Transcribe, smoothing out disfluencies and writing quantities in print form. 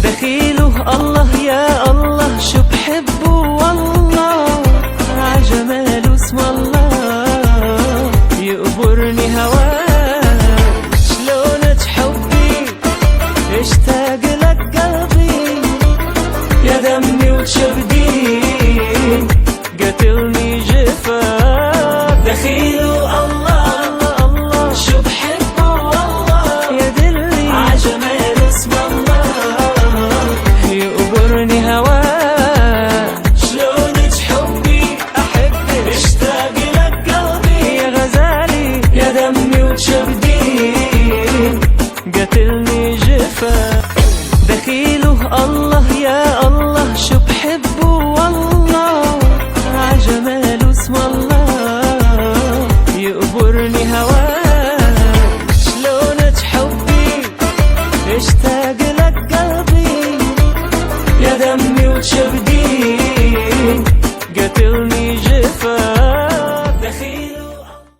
دخيله الله يا الله شو بحبه والله، عجماله اسم الله يقبرني هواه. شلون تحبي اشتاق لك قلبي يا دمي وشبدي قتلني جفاك. دخيله الله الله شو بحبه والله يا دلي، عجماله اسم الله يقبرني هواه. شلون تحبي احبك اشتاق لك قلبي يا غزالي يا دمي وشبدي قتلني جفاك. دخيله الله يا الله شو بحبه والله، عجماله اسم الله يقبرني هواه. شلون تحبي اشتاق لك قلبي يا دمي وشبدي